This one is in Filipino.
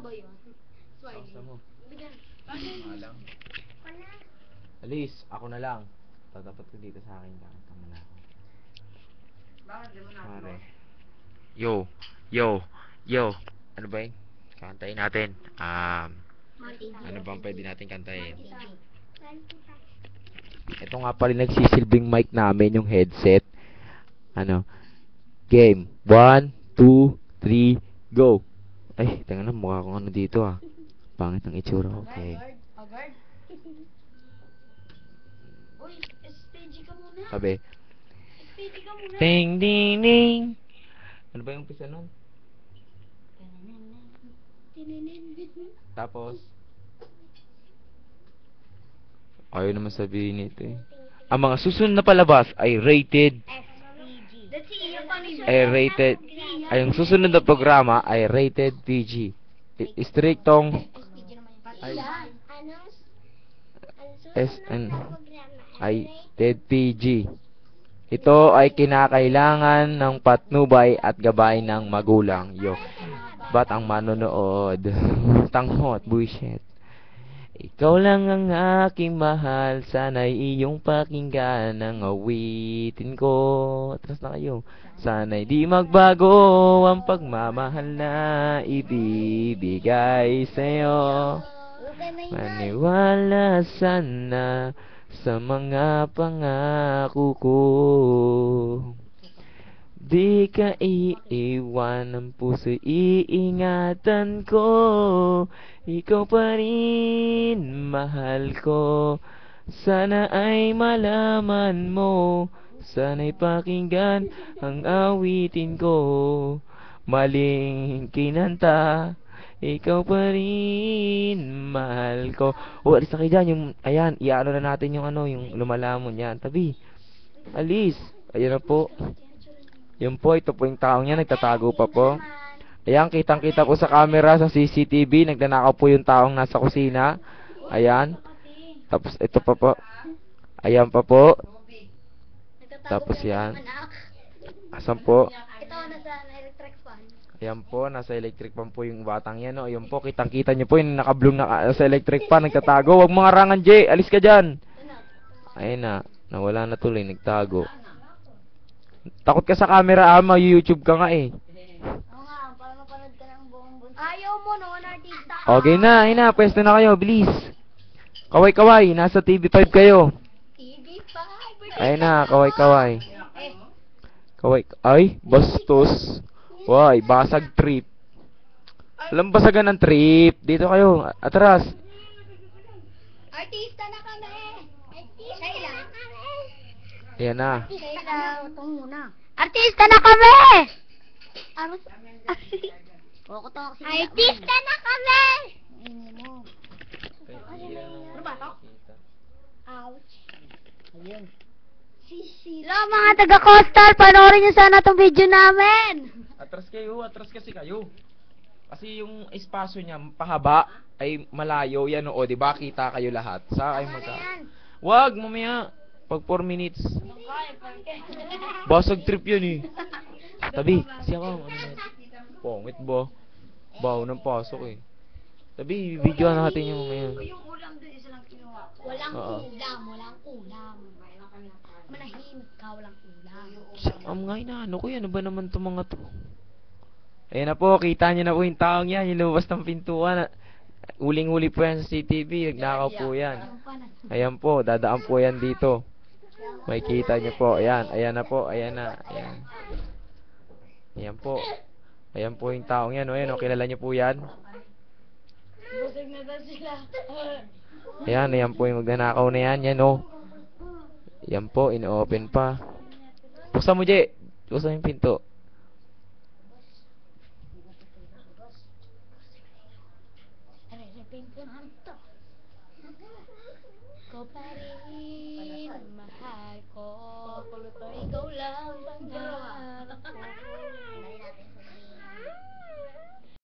ba yun? Smiley. Basta mo. Bigyan. Malang. Alis, ako na lang. Tatapat ko dito sa akin. Kakanta mo na ako. Bakit di mo na Pare. Yo. Yo. Yo. Ano ba yun? Kantayin natin. Ano bang pwede natin kantayin? Ito nga pala nagsisilbing mic namin, yung headset. Ano? Game. 1, 2, 3, go! Ay, tanga na, mukha akong ano dito ah. Pangit ang itsura ko. Okay. Agard. Uy, SPG ka muna. Sabi. SPG ka muna. Ding, ding, ding. Ano ba yung umpisa nun? Tapos, ayaw naman sabihin nito eh. Ang mga susunod na palabas ay rated. Ay, ang susunod na programa ay rated PG. Striktong SN ay rated PG. Ito ay kinakailangan ng patnubay at gabay ng magulang. Yo. Ba't ang manonood? Tanghot, bullshit. Ikaw lang ang aking mahal, sana'y iyong pakinggan ang awitin ko. Atras na kayo. Sana'y di magbago ang pagmamahal na ibibigay sa'yo. Maniwala sana sa mga pangako ko. Di ka iiwan ng puso, iingatan ko. Ikaw pa rin, mahal ko. Sana ay malaman mo. Sana'y pakinggan ang awitin ko. Maling kinanta, ikaw pa rin, mahal ko. Oh, alis na kayo dyan. Yung, ayan, iaano na natin yung ano, yung lumalamon yan. Tabi. Alis. Ayan na po. Yun po, ito po yung taong yan, nagtatago pa po. Ayan, kitang-kita po sa camera, sa CCTV, nagnanakaw po yung taong nasa kusina. Ayan. Tapos, ito pa po. Ayan pa po. Tapos yan. Asan po? Ito, nasa electric fan. Ayan po, nasa electric fan po yung batang yan. No? Ayan po, kitang-kita nyo po yung nakablong na sa electric fan, nagtatago. Huwag mga rangan, Jay. Alis ka dyan. Ayun na. Nawala na tuloy, nagtago. Takot ka sa camera, YouTube ka nga eh. Oo nga, para mapanood ka ng buong bunso. Ayaw mo, no? Artista ka. Okay na, ayun na. Pwesto na kayo, bilis. Kaway-kaway, nasa TV5 kayo. TV5. Ayun na, kaway-kaway. Kaway, ay, bastos. Why, basag trip. Alam basagan ng trip. Dito kayo, atras. Artista na kami. Shayla. Ayan na. Shayla, ito muna. Artista na kami! Artista na kami! Ano ba ito? Ouch. Ayun. Hello mga taga-Coastal, panoorin niyo sana itong video namin. Atras kayo, atras kasi kayo. Kasi yung espasyo niya, pahaba, ay malayo yan, o, diba? Kita kayo lahat. Sa kayo magka. Wag, mamaya. Pag 4 minutes. Basag trip yun eh. Tabi, siya ka. Ano yan? Pongit ba? Baho ng pasok eh. Tabi, video natin yung ngayon. Yung ulam doon, isa lang kinuha. Walang ulam, walang ulam. Manahimik ka, walang ulam. Nga inaano ko yan. Ano ba naman itong mga to? Ayan na po, kita niyo na po yung taong yan. Yung lumabas ng pintuan. Uling-uli po yan sa CCTV. Nagnakaw po yan. Ayan po, dadaan po yan dito. May kita niyo po. Ayan, ayan na po. Ayan na. Ayan. Ayan po. Ayan po yung taong yan. Ayan o, kilala niyo po yan. Busog na daw sila. Ayan, ayan po yung magnanakaw na yan. Yan o. Ayan po, in-open pa. Buksan mo, Je. Buksan yung pinto. Ko pa rin, mahal ko. Ikaw lang, pangarap ko.